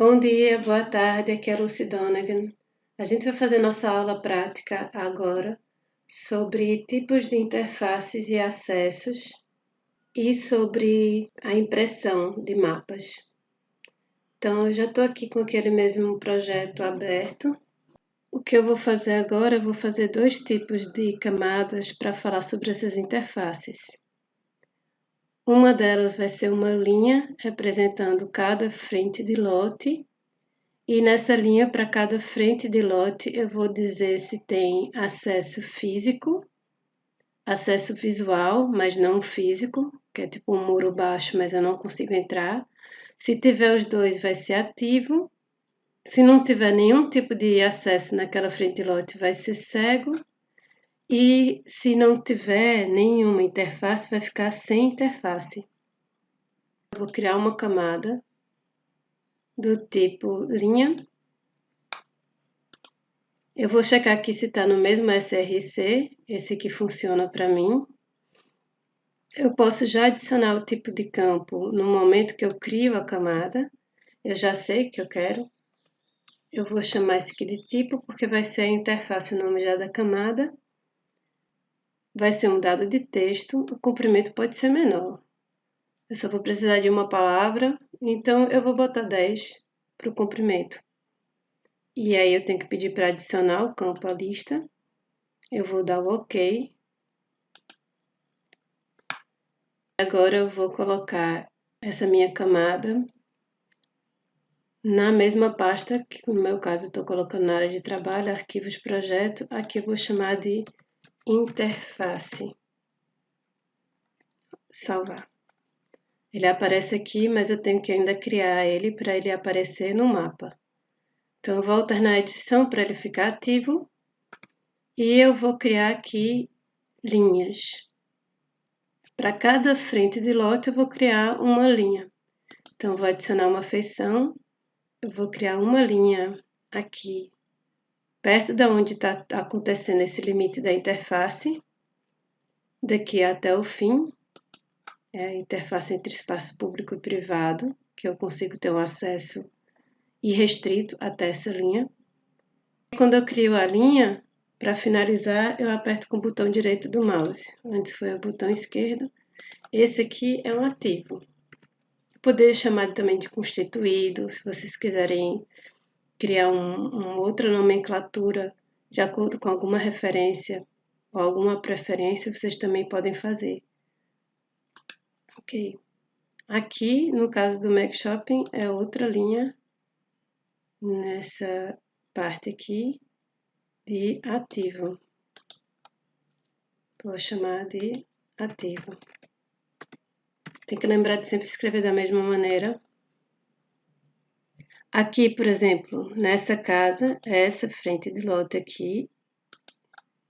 Bom dia, boa tarde, aqui é a Lucy Donegan. A gente vai fazer nossa aula prática agora sobre tipos de interfaces e acessos e sobre a impressão de mapas. Então, eu já estou aqui com aquele mesmo projeto aberto. O que eu vou fazer agora, eu vou fazer dois tipos de camadas para falar sobre essas interfaces. Uma delas vai ser uma linha representando cada frente de lote. E nessa linha, para cada frente de lote, eu vou dizer se tem acesso físico, acesso visual, mas não físico, que é tipo um muro baixo, mas eu não consigo entrar. Se tiver os dois, vai ser ativo. Se não tiver nenhum tipo de acesso naquela frente de lote, vai ser cego. E se não tiver nenhuma interface, vai ficar sem interface. Eu vou criar uma camada do tipo linha. Eu vou checar aqui se está no mesmo SRC, esse que funciona para mim. Eu posso já adicionar o tipo de campo no momento que eu crio a camada. Eu já sei que eu quero. Eu vou chamar esse aqui de tipo, porque vai ser a interface, o nome já da camada. Vai ser um dado de texto, o comprimento pode ser menor. Eu só vou precisar de uma palavra, então eu vou botar 10 para o comprimento. E aí eu tenho que pedir para adicionar o campo à lista. Eu vou dar o OK. Agora eu vou colocar essa minha camada na mesma pasta, que no meu caso eu estou colocando na área de trabalho, arquivos, projeto. Aqui eu vou chamar de interface. Salvar. Ele aparece aqui, mas eu tenho que ainda criar ele para ele aparecer no mapa. Então eu vou alternar a edição para ele ficar ativo. E eu vou criar aqui linhas. Para cada frente de lote eu vou criar uma linha. Então vou adicionar uma feição. Eu vou criar uma linha aqui, perto de onde está acontecendo esse limite da interface, daqui até o fim, é a interface entre espaço público e privado, que eu consigo ter um acesso irrestrito até essa linha. Quando eu crio a linha, para finalizar, eu aperto com o botão direito do mouse. Antes foi o botão esquerdo. Esse aqui é um ativo. Poderia chamar também de constituído, se vocês quiserem criar uma outra nomenclatura de acordo com alguma referência ou alguma preferência, vocês também podem fazer. Ok. Aqui, no caso do Mac Shopping, é outra linha nessa parte aqui de ativo. Vou chamar de ativo. Tem que lembrar de sempre escrever da mesma maneira. Aqui, por exemplo, nessa casa, essa frente de lote aqui,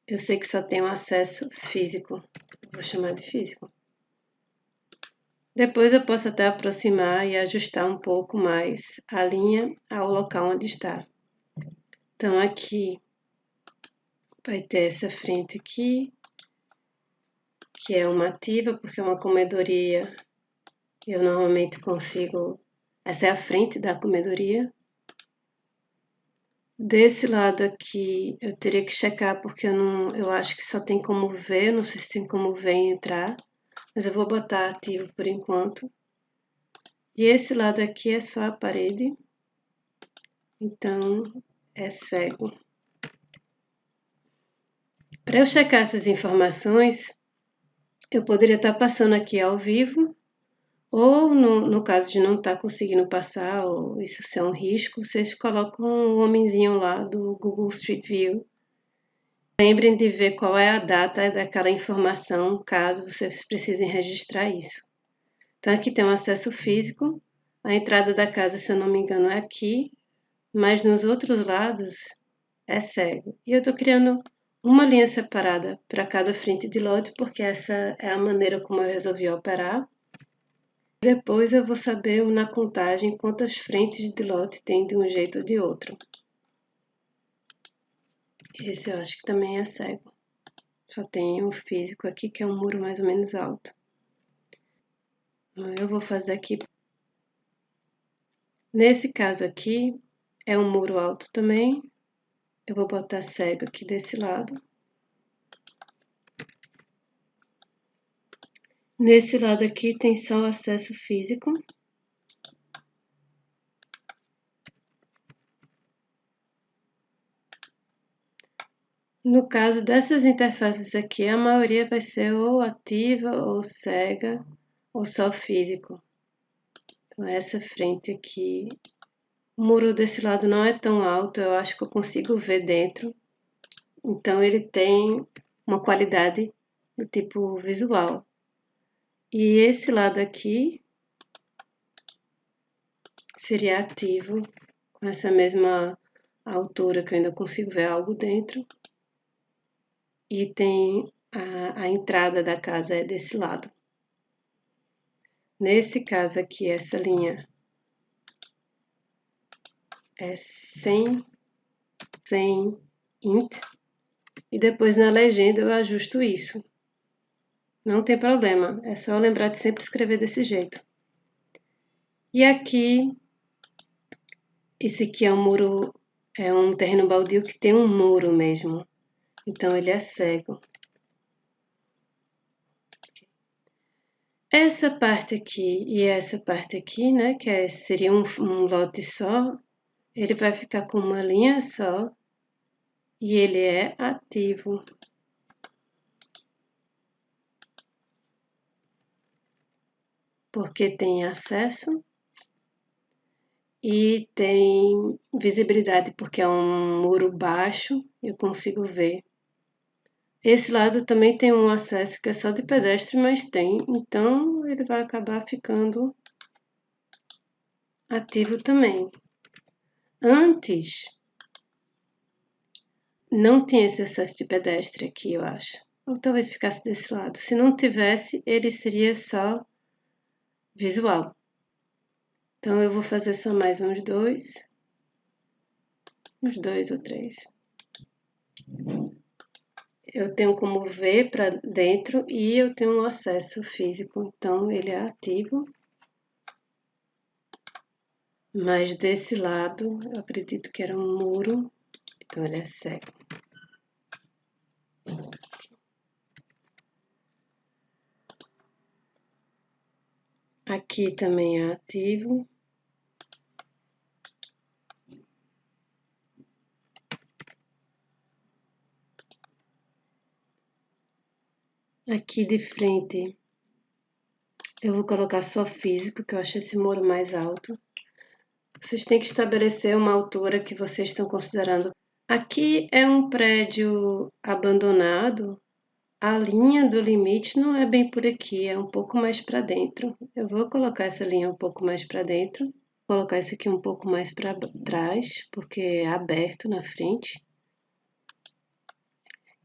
eu sei que só tem um acesso físico. Vou chamar de físico. Depois eu posso até aproximar e ajustar um pouco mais a linha ao local onde está. Então aqui vai ter essa frente aqui, que é uma ativa, porque é uma comedoria. Eu normalmente consigo... Essa é a frente da comedoria. Desse lado aqui eu teria que checar, porque eu acho que só tem como ver, não sei se tem como ver e entrar. Mas eu vou botar ativo por enquanto. E esse lado aqui é só a parede. Então, é cego. Para eu checar essas informações, eu poderia estar passando aqui ao vivo, ou no caso de não estar conseguindo passar, ou isso ser um risco, vocês colocam o homenzinho lá do Google Street View. Lembrem de ver qual é a data daquela informação, caso vocês precisem registrar isso. Então, aqui tem um acesso físico. A entrada da casa, se eu não me engano, é aqui, mas nos outros lados é cego. E eu estou criando uma linha separada para cada frente de lote, porque essa é a maneira como eu resolvi operar. Depois eu vou saber na contagem quantas frentes de lote tem de um jeito ou de outro. Esse eu acho que também é cego. Só tem um físico aqui, que é um muro mais ou menos alto. Eu vou fazer aqui Nesse caso aqui, é um muro alto também. Eu vou botar cego aqui desse lado. Nesse lado aqui tem só o acesso físico. No caso dessas interfaces aqui, a maioria vai ser ou ativa, ou cega, ou só físico. Então, essa frente aqui, o muro desse lado não é tão alto, eu acho que eu consigo ver dentro. Então, ele tem uma qualidade do tipo visual. E esse lado aqui seria ativo, com essa mesma altura que eu ainda consigo ver algo dentro. E tem a entrada da casa é desse lado. Nesse caso aqui, essa linha é 100 int, e depois na legenda eu ajusto isso. Não tem problema, é só lembrar de sempre escrever desse jeito. E aqui, esse aqui é um muro, é um terreno baldio que tem um muro mesmo. Então ele é cego. Essa parte aqui e essa parte aqui, né, que seria um lote só, ele vai ficar com uma linha só e ele é ativo. Porque tem acesso e tem visibilidade, porque é um muro baixo, eu consigo ver. Esse lado também tem um acesso que é só de pedestre, mas tem, então ele vai acabar ficando ativo também. Antes, não tinha esse acesso de pedestre aqui, eu acho. Ou talvez ficasse desse lado. Se não tivesse, ele seria só visual. Então, eu vou fazer só mais uns dois ou três. Eu tenho como ver para dentro e eu tenho um acesso físico, então ele é ativo. Mas desse lado, eu acredito que era um muro, então ele é cego. Aqui também é ativo. Aqui de frente, eu vou colocar só físico, que eu acho esse muro mais alto. Vocês têm que estabelecer uma altura que vocês estão considerando. Aqui é um prédio abandonado. A linha do limite não é bem por aqui, é um pouco mais para dentro. Eu vou colocar essa linha um pouco mais para dentro. Vou colocar esse aqui um pouco mais para trás, porque é aberto na frente.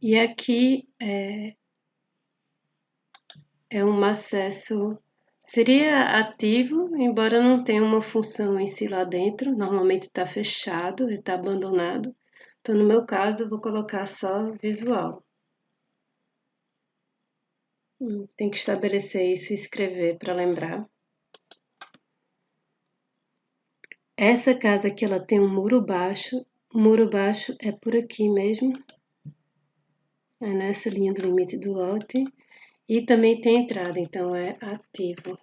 E aqui é um acesso, seria ativo, embora não tenha uma função em si lá dentro. Normalmente está fechado, está abandonado. Então, no meu caso, eu vou colocar só visual. Tem que estabelecer isso e escrever para lembrar. Essa casa aqui, ela tem um muro baixo. O muro baixo é por aqui mesmo. É nessa linha do limite do lote. E também tem entrada, então é ativo.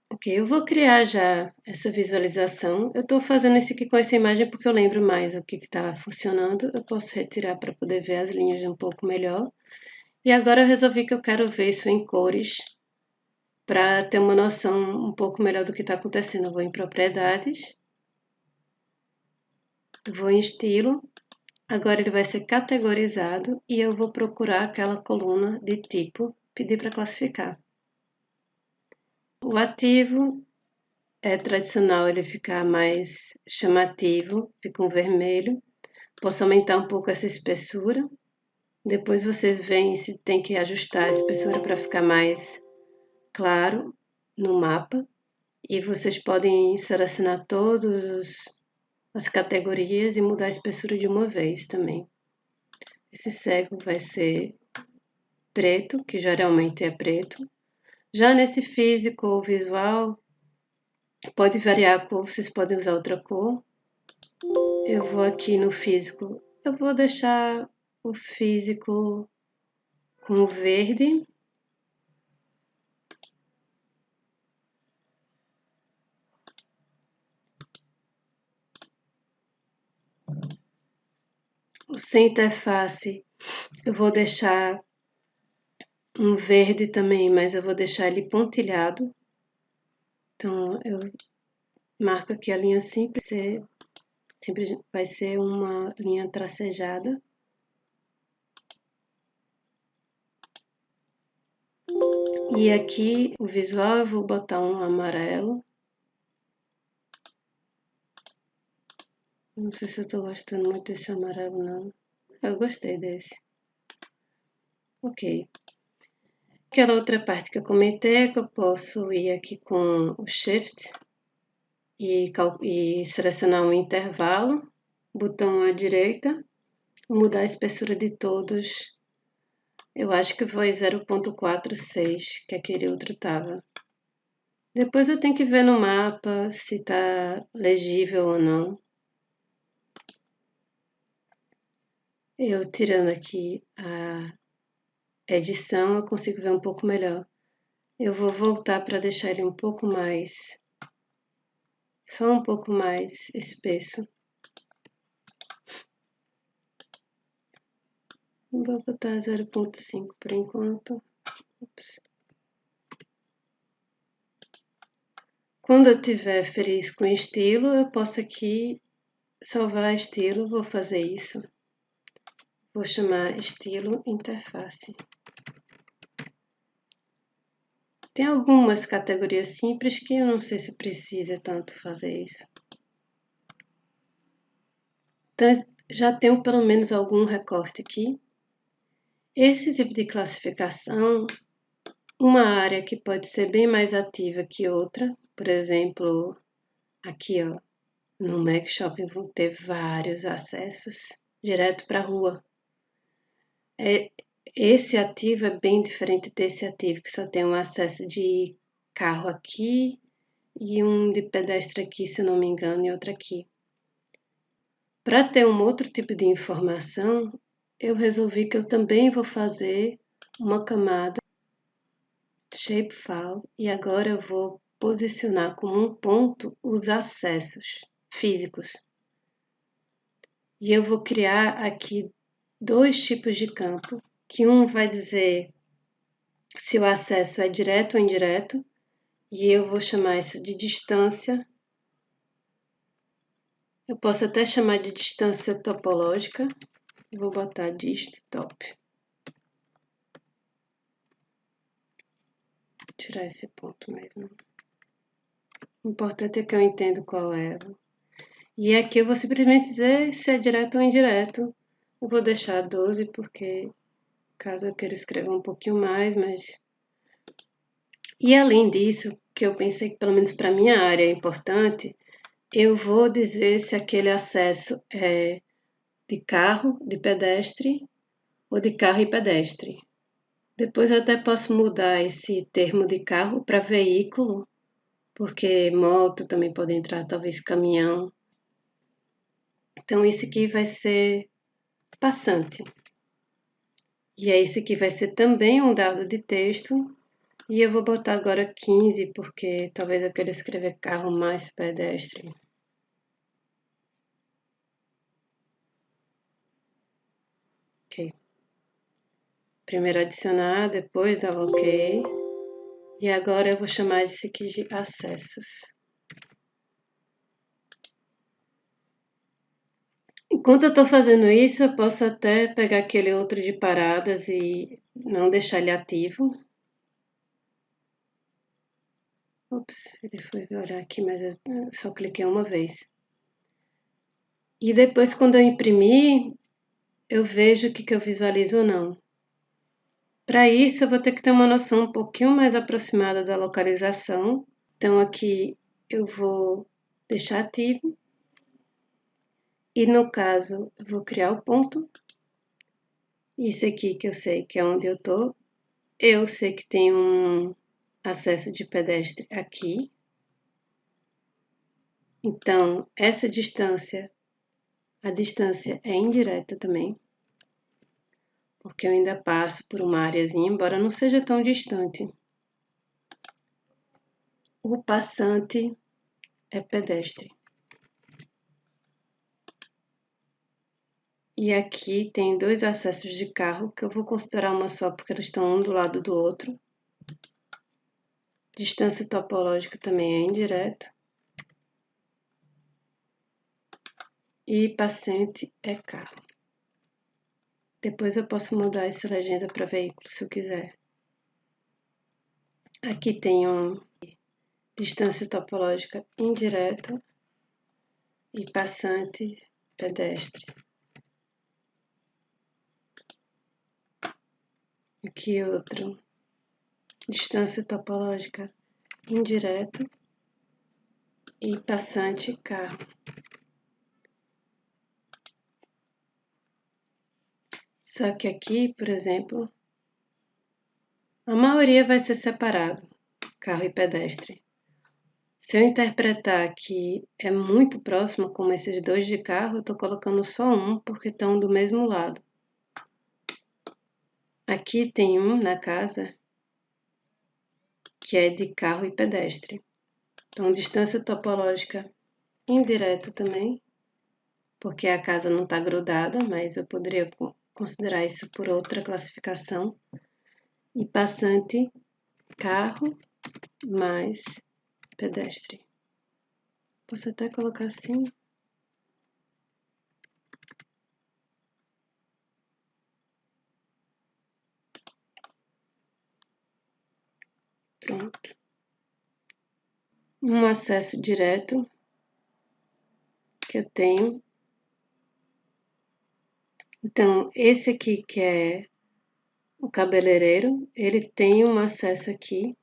Ok, eu vou criar já essa visualização. Eu estou fazendo isso aqui com essa imagem porque eu lembro mais o que está funcionando. Eu posso retirar para poder ver as linhas um pouco melhor. E agora eu resolvi que eu quero ver isso em cores para ter uma noção um pouco melhor do que está acontecendo. Eu vou em propriedades, vou em estilo, agora ele vai ser categorizado e eu vou procurar aquela coluna de tipo, pedir para classificar. O ativo é tradicional ele ficar mais chamativo, fica um vermelho. Posso aumentar um pouco essa espessura. Depois vocês veem se tem que ajustar a espessura para ficar mais claro no mapa. E vocês podem selecionar todas as categorias e mudar a espessura de uma vez também. Esse cego vai ser preto, que geralmente é preto. Já nesse físico ou visual, pode variar a cor, vocês podem usar outra cor. Eu vou aqui no físico, eu vou deixar o físico com verde. O sem interface, eu vou deixar um verde também, mas eu vou deixar ele pontilhado. Então, eu marco aqui a linha simples, vai ser uma linha tracejada. E aqui, o visual, eu vou botar um amarelo. Não sei se eu tô gostando muito desse amarelo, não. Eu gostei desse. Ok. Aquela outra parte que eu comentei é que eu posso ir aqui com o Shift e selecionar um intervalo, botão à direita, mudar a espessura de todos. Eu acho que foi 0.46, que aquele outro tava. Depois eu tenho que ver no mapa se tá legível ou não. Eu tirando aqui a edição, eu consigo ver um pouco melhor. Eu vou voltar para deixar ele um pouco mais, só um pouco mais espesso. Vou botar 0.5 por enquanto. Ups. Quando eu estiver feliz com estilo, eu posso aqui salvar estilo. Vou fazer isso. Vou chamar estilo interface. Tem algumas categorias simples que eu não sei se precisa tanto fazer isso. Então, já tenho pelo menos algum recorte aqui. Esse tipo de classificação, uma área que pode ser bem mais ativa que outra, por exemplo, aqui ó, no Mac Shopping vão ter vários acessos direto para a rua. Esse ativo é bem diferente desse ativo, que só tem um acesso de carro aqui e um de pedestre aqui, se não me engano, e outro aqui. Para ter um outro tipo de informação, eu resolvi que eu também vou fazer uma camada Shapefile e agora eu vou posicionar como um ponto os acessos físicos. E eu vou criar aqui dois tipos de campo, que um vai dizer se o acesso é direto ou indireto, e eu vou chamar isso de distância. Eu posso até chamar de distância topológica. Vou botar dist-top. Tirar esse ponto mesmo. O importante é que eu entendo qual é. E aqui eu vou simplesmente dizer se é direto ou indireto. Eu vou deixar 12 porque caso eu queira escrever um pouquinho mais, mas... E além disso, que eu pensei que pelo menos para minha área é importante, eu vou dizer se aquele acesso é de carro, de pedestre ou de carro e pedestre. Depois eu até posso mudar esse termo de carro para veículo, porque moto também pode entrar, talvez caminhão. Então esse aqui vai ser passante. E esse aqui vai ser também um dado de texto. E eu vou botar agora 15, porque talvez eu queira escrever carro mais pedestre. Ok. Primeiro adicionar, depois dar OK. E agora eu vou chamar isso aqui de acessos. Enquanto eu estou fazendo isso, eu posso até pegar aquele outro de paradas e não deixar ele ativo. Ops, ele foi olhar aqui, mas eu só cliquei uma vez. E depois, quando eu imprimir, eu vejo o que eu visualizo ou não. Para isso, eu vou ter que ter uma noção um pouquinho mais aproximada da localização. Então, aqui eu vou deixar ativo. E no caso, eu vou criar o ponto. Isso aqui que eu sei que é onde eu estou. Eu sei que tem um acesso de pedestre aqui. Então, essa distância, a distância é indireta também, porque eu ainda passo por uma areazinha, embora não seja tão distante. O passante é pedestre. E aqui tem dois acessos de carro, que eu vou considerar uma só, porque eles estão um do lado do outro. Distância topológica também é indireto. E passante é carro. Depois eu posso mudar essa legenda para veículo, se eu quiser. Aqui tem distância topológica indireto e passante pedestre. Aqui outro, distância topológica indireto e passante carro. Só que aqui, por exemplo, a maioria vai ser separado, carro e pedestre. Se eu interpretar que é muito próximo, como esses dois de carro, eu estou colocando só um, porque estão do mesmo lado. Aqui tem um na casa, que é de carro e pedestre. Então, distância topológica indireto também, porque a casa não está grudada, mas eu poderia considerar isso por outra classificação. E passante, carro mais pedestre. Posso até colocar assim. Pronto. Um acesso direto que eu tenho. Então, esse aqui que é o cabeleireiro, ele tem um acesso aqui.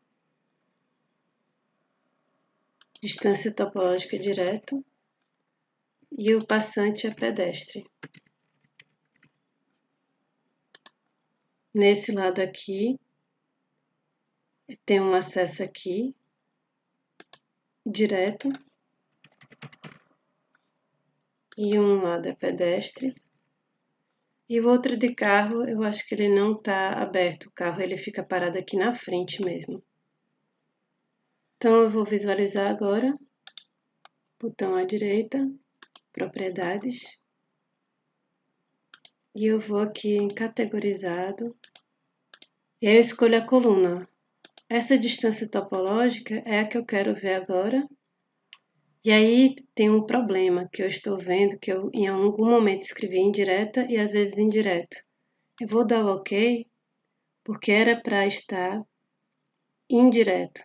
Distância topológica direto. E o passante é pedestre. Nesse lado aqui, tem um acesso aqui, direto. E um lado é pedestre. E o outro de carro, eu acho que ele não está aberto. O carro ele fica parado aqui na frente mesmo. Então, eu vou visualizar agora. Botão à direita, propriedades. E eu vou aqui em categorizado. E aí eu escolho a coluna. Essa distância topológica é a que eu quero ver agora. E aí tem um problema que eu estou vendo, que eu em algum momento escrevi indireta e às vezes indireto. Eu vou dar o OK, porque era para estar indireto.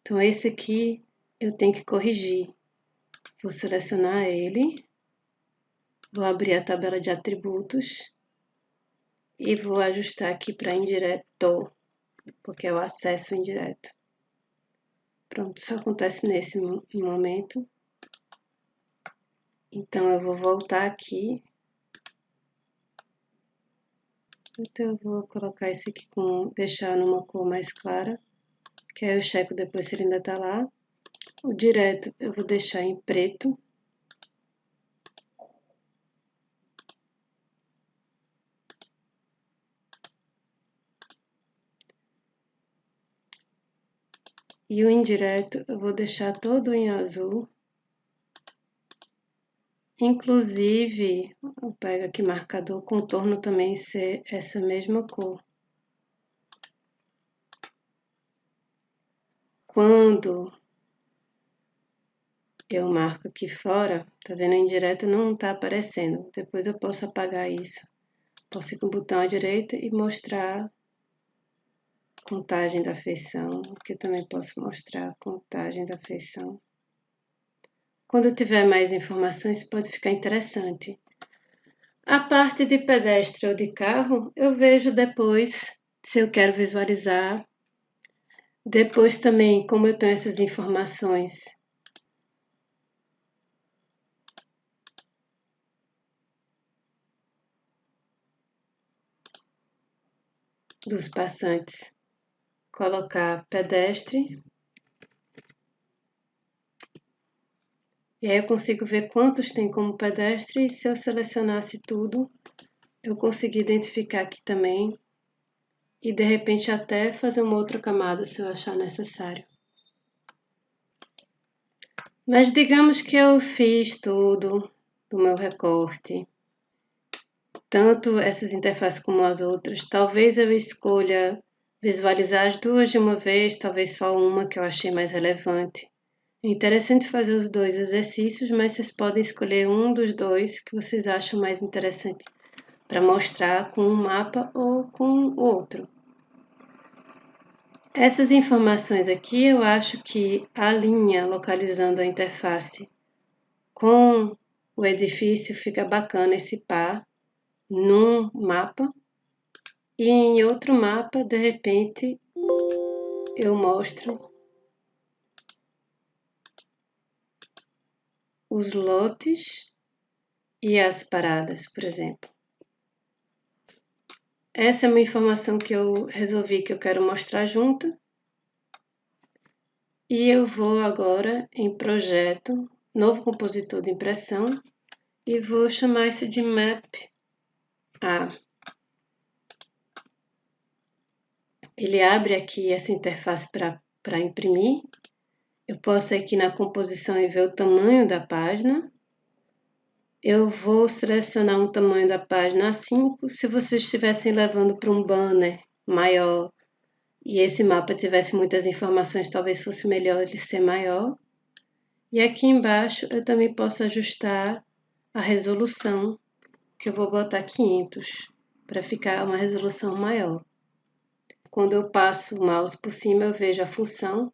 Então esse aqui eu tenho que corrigir. Vou selecionar ele, vou abrir a tabela de atributos e vou ajustar aqui para indireto, porque é o acesso indireto. Pronto, isso acontece nesse momento. Então, eu vou voltar aqui. Então, eu vou colocar esse aqui deixar numa cor mais clara, que aí eu checo depois se ele ainda tá lá. O direto eu vou deixar em preto. E o indireto eu vou deixar todo em azul. Inclusive, eu pego aqui marcador contorno também ser essa mesma cor. Quando eu marco aqui fora, tá vendo? Indireto não tá aparecendo. Depois eu posso apagar isso. Posso ir com o botão à direita e mostrar contagem da feição. Aqui também posso mostrar contagem da feição. Quando eu tiver mais informações, pode ficar interessante. A parte de pedestre ou de carro, eu vejo depois, se eu quero visualizar. Depois também, como eu tenho essas informações dos passantes colocar pedestre. E aí eu consigo ver quantos tem como pedestre e se eu selecionasse tudo, eu consigo identificar aqui também e de repente até fazer uma outra camada se eu achar necessário. Mas digamos que eu fiz tudo do meu recorte, tanto essas interfaces como as outras. Talvez eu escolha visualizar as duas de uma vez, talvez só uma que eu achei mais relevante. É interessante fazer os dois exercícios, mas vocês podem escolher um dos dois que vocês acham mais interessante para mostrar com um mapa ou com o outro. Essas informações aqui eu acho que a linha localizando a interface com o edifício fica bacana esse par num mapa e em outro mapa, de repente, eu mostro os lotes e as paradas, por exemplo. Essa é uma informação que eu resolvi que eu quero mostrar junto. E eu vou agora em projeto, novo compositor de impressão, e vou chamar esse de Map A. Ele abre aqui essa interface para imprimir. Eu posso ir aqui na composição e ver o tamanho da página. Eu vou selecionar um tamanho da página A5. Se vocês estivessem levando para um banner maior e esse mapa tivesse muitas informações, talvez fosse melhor ele ser maior. E aqui embaixo eu também posso ajustar a resolução, que eu vou botar 500, para ficar uma resolução maior. Quando eu passo o mouse por cima, eu vejo a função.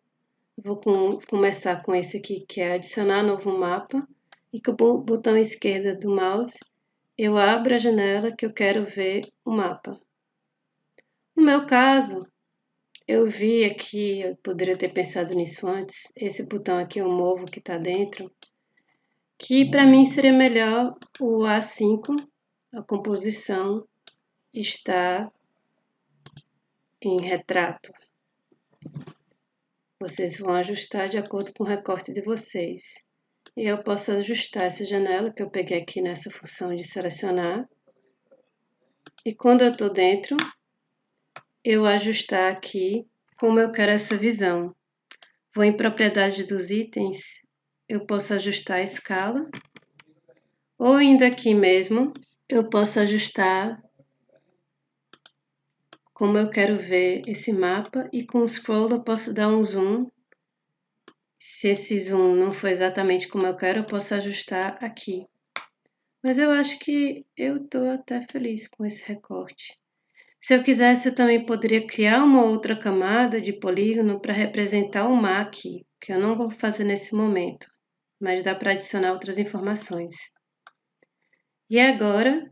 Vou começar com esse aqui, que é adicionar novo mapa, e com o botão esquerdo do mouse, eu abro a janela que eu quero ver o mapa. No meu caso, eu vi aqui, eu poderia ter pensado nisso antes, esse botão aqui, o movo que está dentro, que para mim seria melhor o A5, a composição está em retrato. Vocês vão ajustar de acordo com o recorte de vocês. E eu posso ajustar essa janela que eu peguei aqui nessa função de selecionar. E quando eu estou dentro, eu ajustar aqui como eu quero essa visão. Vou em propriedades dos itens, eu posso ajustar a escala. Ou indo aqui mesmo, eu posso ajustar como eu quero ver esse mapa. E com o scroll eu posso dar um zoom. Se esse zoom não for exatamente como eu quero, eu posso ajustar aqui. Mas eu acho que eu estou até feliz com esse recorte. Se eu quisesse, eu também poderia criar uma outra camada de polígono para representar o mar aqui, que eu não vou fazer nesse momento, mas dá para adicionar outras informações. E agora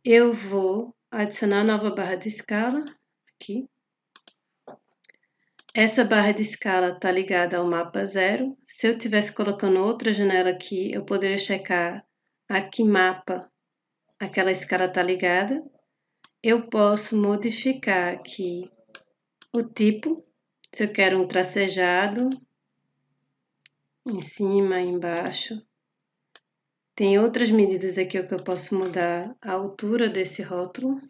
eu vou adicionar a nova barra de escala aqui. Essa barra de escala está ligada ao mapa 0. Se eu estivesse colocando outra janela aqui, eu poderia checar a que mapa aquela escala está ligada. Eu posso modificar aqui o tipo, se eu quero um tracejado, em cima, embaixo. Tem outras medidas aqui que eu posso mudar a altura desse rótulo.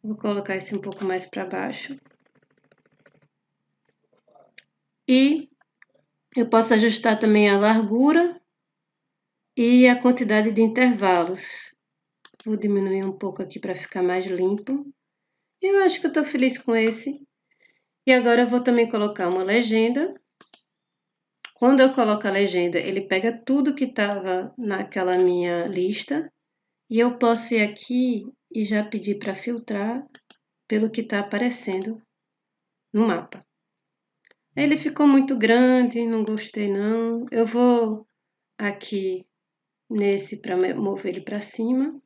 Vou colocar esse um pouco mais para baixo. E eu posso ajustar também a largura e a quantidade de intervalos. Vou diminuir um pouco aqui para ficar mais limpo. Eu acho que eu estou feliz com esse. E agora eu vou também colocar uma legenda. Quando eu coloco a legenda, ele pega tudo que estava naquela minha lista. E eu posso ir aqui e já pedir para filtrar pelo que está aparecendo no mapa. Ele ficou muito grande, não gostei não. Eu vou aqui nesse para mover ele para cima.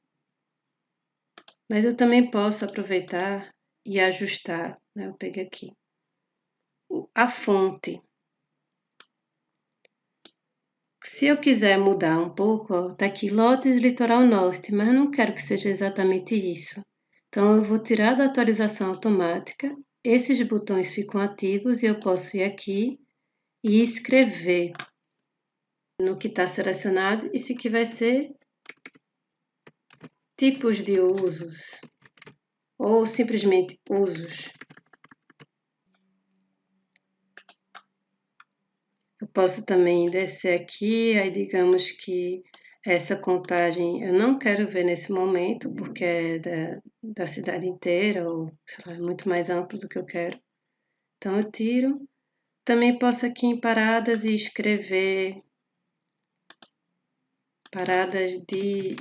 Mas eu também posso aproveitar e ajustar, né? Eu peguei aqui a fonte. Se eu quiser mudar um pouco, tá aqui Lotes Litoral Norte, mas eu não quero que seja exatamente isso. Então eu vou tirar da atualização automática esses botões ficam ativos e eu posso ir aqui e escrever no que está selecionado. Isso aqui vai ser tipos de usos ou simplesmente usos. Eu posso também descer aqui, aí digamos que essa contagem eu não quero ver nesse momento, porque é da cidade inteira, ou sei lá, é muito mais amplo do que eu quero. Então eu tiro. Também posso aqui em paradas e escrever paradas de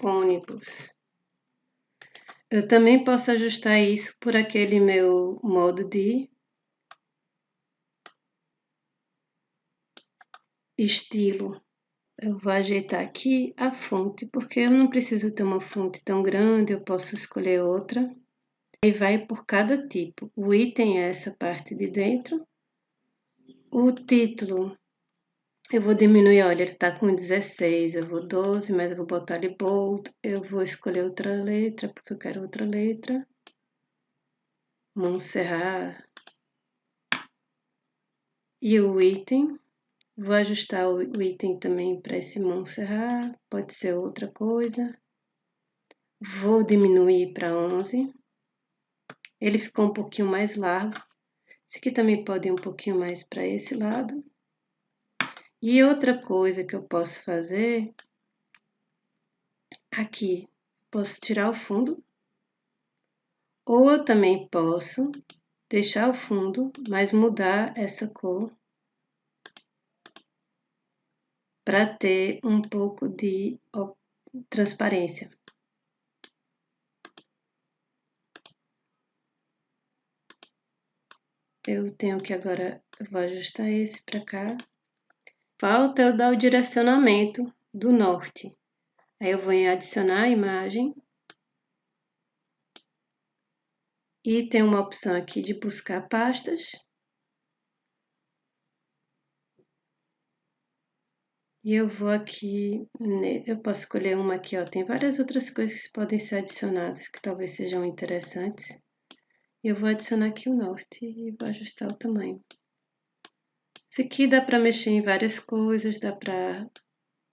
ônibus. Eu também posso ajustar isso por aquele meu modo de estilo. Eu vou ajeitar aqui a fonte, porque eu não preciso ter uma fonte tão grande, eu posso escolher outra. Aí vai por cada tipo. O item é essa parte de dentro. O título, eu vou diminuir, olha, ele está com 16, eu vou 12, mas eu vou botar ali bold. Eu vou escolher outra letra, porque eu quero outra letra. Montserrat. E o item, vou ajustar o item também para esse Montserrat, pode ser outra coisa. Vou diminuir para 11. Ele ficou um pouquinho mais largo. Esse aqui também pode ir um pouquinho mais para esse lado. E outra coisa que eu posso fazer, aqui, posso tirar o fundo. Ou eu também posso deixar o fundo, mas mudar essa cor para ter um pouco de transparência. Eu tenho que agora, eu vou ajustar esse para cá. Falta eu dar o direcionamento do norte. Aí eu vou em adicionar a imagem. E tem uma opção aqui de buscar pastas. E eu vou aqui, eu posso escolher uma aqui, ó. Tem várias outras coisas que podem ser adicionadas, que talvez sejam interessantes. Eu vou adicionar aqui o norte e vou ajustar o tamanho. Isso aqui dá para mexer em várias coisas, dá para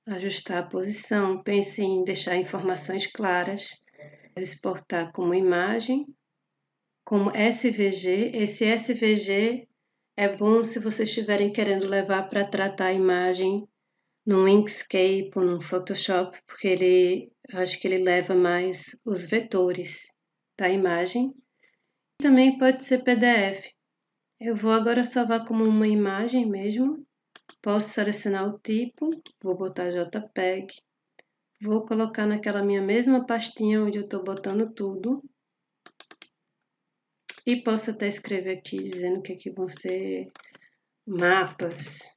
ajustar a posição. Pense em deixar informações claras, exportar como imagem, como SVG. Esse SVG é bom se vocês estiverem querendo levar para tratar a imagem num Inkscape ou num Photoshop, porque acho que ele leva mais os vetores da imagem. Também pode ser PDF. Eu vou agora salvar como uma imagem mesmo. Posso selecionar o tipo, vou botar JPEG. Vou colocar naquela minha mesma pastinha onde eu estou botando tudo. E posso até escrever aqui dizendo que aqui vão ser mapas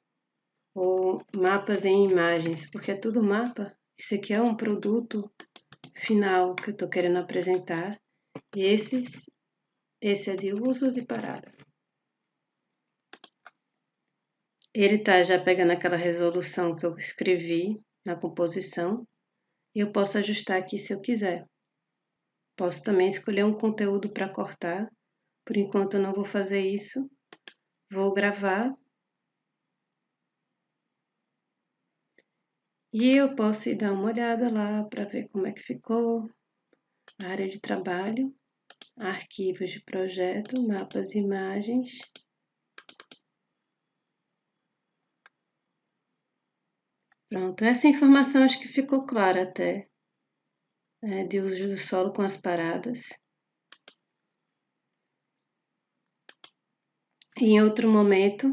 ou mapas em imagens, porque é tudo mapa. Isso aqui é um produto final que eu estou querendo apresentar. E esse é de usos e parada. Ele está já pegando aquela resolução que eu escrevi na composição. E eu posso ajustar aqui se eu quiser. Posso também escolher um conteúdo para cortar. Por enquanto eu não vou fazer isso. Vou gravar. E eu posso ir dar uma olhada lá para ver como é que ficou. A área de trabalho, arquivos de projeto, mapas e imagens. Pronto, essa informação acho que ficou clara até, de uso do solo com as paradas. Em outro momento,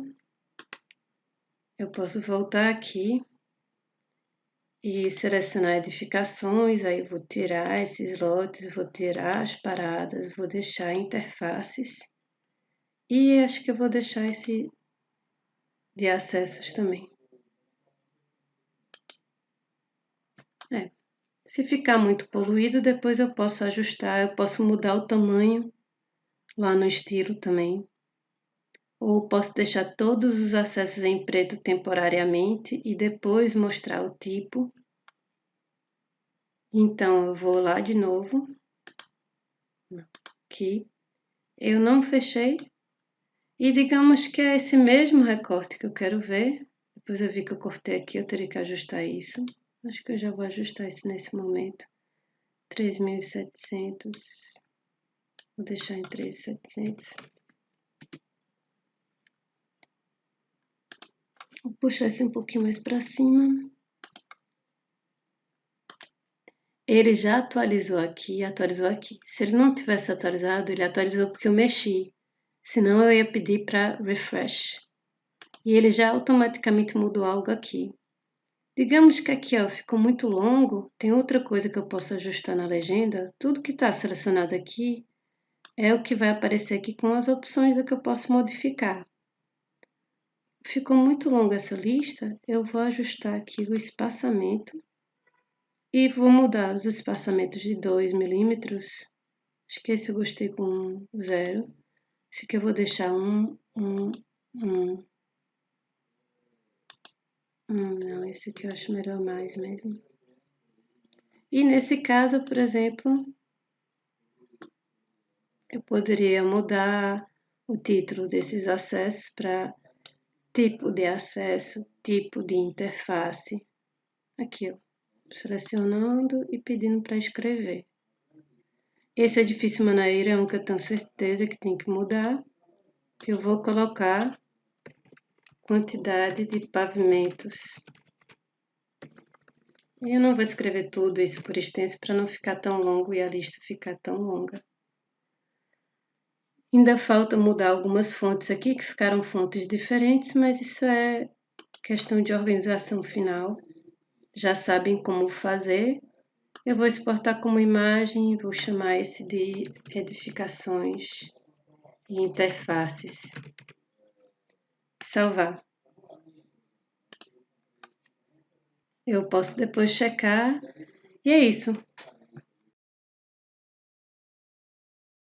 eu posso voltar aqui e selecionar edificações, aí vou tirar esses lotes, vou tirar as paradas, vou deixar interfaces e acho que eu vou deixar esse de acessos também. Se ficar muito poluído, depois eu posso ajustar, eu posso mudar o tamanho lá no estilo também. Ou posso deixar todos os acessos em preto temporariamente e depois mostrar o tipo. Então, eu vou lá de novo, aqui, eu não fechei. E digamos que é esse mesmo recorte que eu quero ver. Depois eu vi que eu cortei aqui, eu teria que ajustar isso. Acho que eu já vou ajustar isso nesse momento. 3.700. Vou deixar em 3.700. Vou puxar esse um pouquinho mais para cima. Ele já atualizou aqui, atualizou aqui. Se ele não tivesse atualizado, ele atualizou porque eu mexi. Senão eu ia pedir para refresh. E ele já automaticamente mudou algo aqui. Digamos que aqui ó, ficou muito longo, tem outra coisa que eu posso ajustar na legenda. Tudo que está selecionado aqui é o que vai aparecer aqui com as opções do que eu posso modificar. Ficou muito longa essa lista, eu vou ajustar aqui o espaçamento e vou mudar os espaçamentos de 2 milímetros. Acho que esse eu gostei com 0. Esse aqui eu vou deixar 1. Não, esse aqui eu acho melhor mais mesmo. E nesse caso, por exemplo, eu poderia mudar o título desses acessos para tipo de acesso, tipo de interface. Aqui, ó, selecionando e pedindo para escrever. Esse edifício Manaíra é um que eu tenho certeza que tem que mudar. Eu vou colocar quantidade de pavimentos. Eu não vou escrever tudo isso por extenso para não ficar tão longo e a lista ficar tão longa. Ainda falta mudar algumas fontes aqui, que ficaram fontes diferentes, mas isso é questão de organização final. Já sabem como fazer. Eu vou exportar como imagem, vou chamar esse de edificações e interfaces. Salvar. Eu posso depois checar. E é isso.